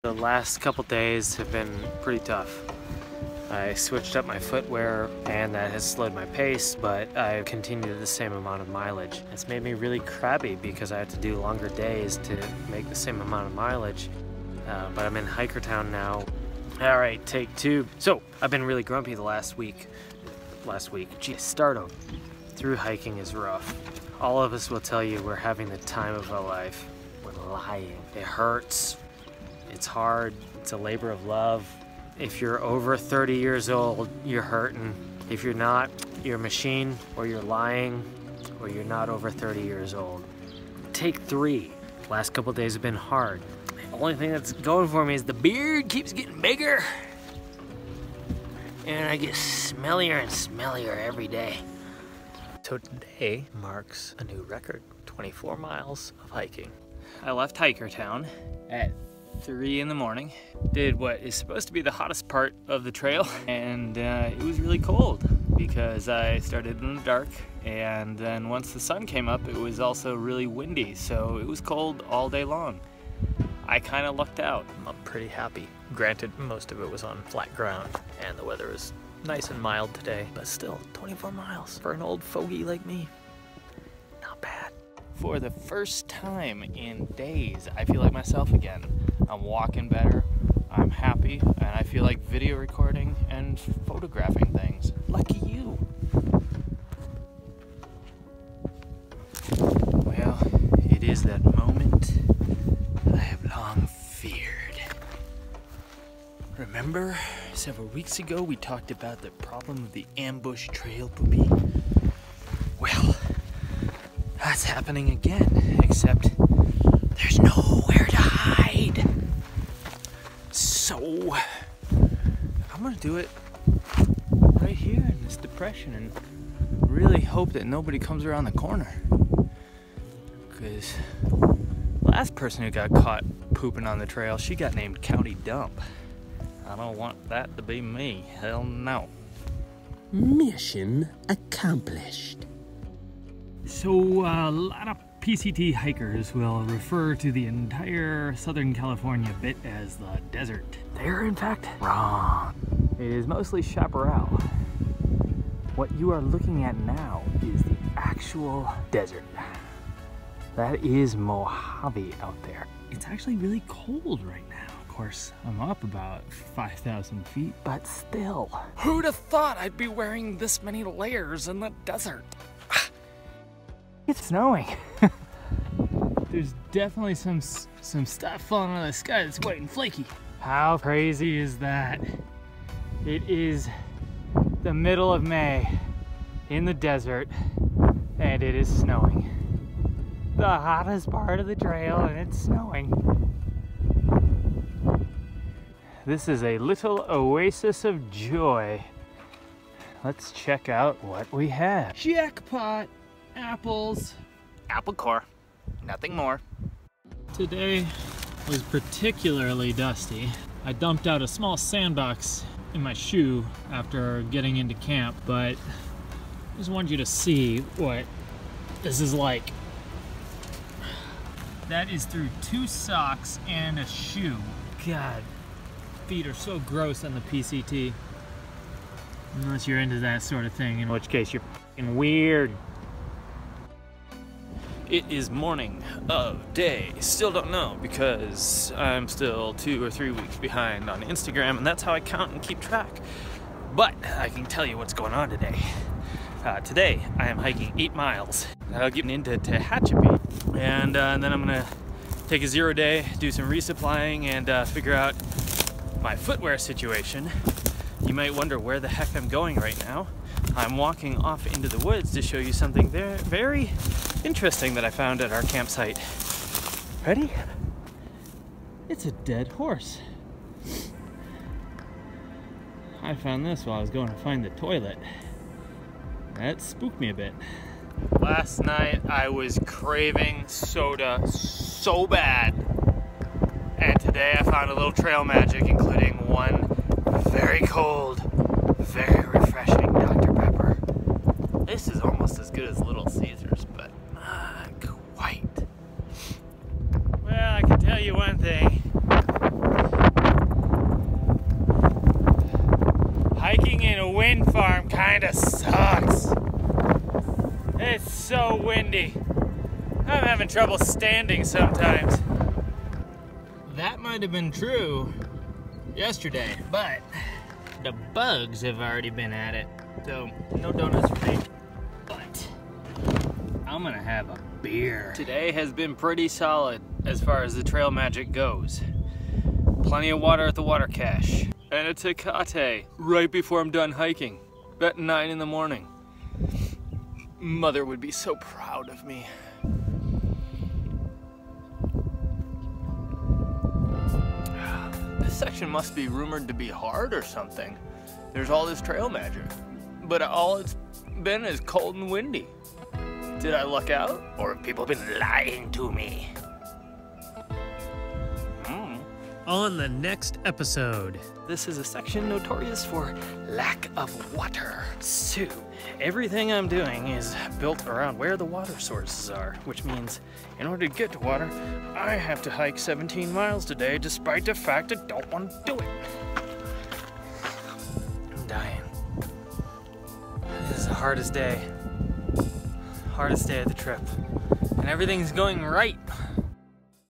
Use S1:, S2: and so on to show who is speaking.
S1: The last couple days have been pretty tough. I switched up my footwear and that has slowed my pace, but I've continued the same amount of mileage. It's made me really crabby because I have to do longer days to make the same amount of mileage. But I'm in HIKERTOWN now. All right, take two. So I've been really grumpy the last week. Geez, stardom. Through hiking is rough. All of us will tell you we're having the time of our life. We're lying. It hurts. It's hard. It's a labor of love. If you're over 30 years old, you're hurting. If you're not, you're a machine, or you're lying, or you're not over 30 years old. Take three. Last couple days have been hard. The only thing that's going for me is the beard keeps getting bigger. And I get smellier and smellier every day. So today marks a new record, 24 miles of hiking. I left HIKERTOWN at 3 in the morning, did what is supposed to be the hottest part of the trail, and it was really cold because I started in the dark, and then once the sun came up it was also really windy, so it was cold all day long. I kind of lucked out. I'm pretty happy. Granted, most of it was on flat ground and the weather was nice and mild today, but still 24 miles for an old fogey like me, not bad. For the first time in days, I feel like myself again. I'm walking better, I'm happy, and I feel like video recording and photographing things. Lucky you. Well, it is that moment I have long feared. Remember, several weeks ago we talked about the problem of the ambush trail poopy? Well, that's happening again, except there's nowhere to hide. So, I'm gonna do it right here in this depression and really hope that nobody comes around the corner. Because the last person who got caught pooping on the trail, she got named County Dump. I don't want that to be me, hell no.
S2: Mission accomplished.
S3: So a lot of PCT hikers will refer to the entire Southern California bit as the desert.
S1: They're in fact wrong. It is mostly chaparral. What you are looking at now is the actual desert. That is Mojave out there.
S3: It's actually really cold right now. Of course, I'm up about 5,000 feet.
S1: But still.
S3: Who'd have thought I'd be wearing this many layers in the desert?
S1: It's snowing.
S3: There's definitely some stuff falling out of the sky that's white and flaky.
S1: How crazy is that? It is the middle of May in the desert and it is snowing. The hottest part of the trail and it's snowing. This is a little oasis of joy. Let's check out what we have.
S3: Jackpot! Apples.
S1: Apple core, nothing more.
S3: Today was particularly dusty. I dumped out a small sandbox in my shoe after getting into camp, but I just wanted you to see what this is like. That is through 2 socks and a shoe. God, feet are so gross on the PCT. Unless you're into that sort of thing, in which case you're f***ing weird.
S1: It is morning of day. Still don't know because I'm still 2 or 3 weeks behind on Instagram and that's how I count and keep track. But I can tell you what's going on today. Today I am hiking 8 miles. I'll get into Tehachapi and then I'm gonna take a 0 day, do some resupplying and figure out my footwear situation. You might wonder where the heck I'm going right now. I'm walking off into the woods to show you something very interesting that I found at our campsite. Ready?
S3: It's a dead horse. I found this while I was going to find the toilet. That spooked me a bit. Last night I was craving soda so bad. And today I found a little trail magic, including one very cold, very refreshing Dr. Pepper. This is almost as good as Little Caesars, but not quite. Well, I can tell you one thing. wind farm kinda sucks. It's so windy. I'm having trouble standing sometimes. That might have been true yesterday, but the bugs have already been at it. So, no donuts for me. But I'm gonna have a beer. Today has been pretty solid as far as the trail magic goes. Plenty of water at the water cache. And a Tecate right before I'm done hiking at 9 in the morning. Mother would be so proud of me. This section must be rumored to be hard or something. There's all this trail magic, but all it's been is cold and windy. Did I luck out, or have people been lying to me? On the next episode, this is a section notorious for lack of water. So, everything I'm doing is built around where the water sources are, which means in order to get to water, I have to hike 17 miles today despite the fact I don't want to do it. I'm dying. This is the hardest day. Hardest day of the trip. And everything's going right.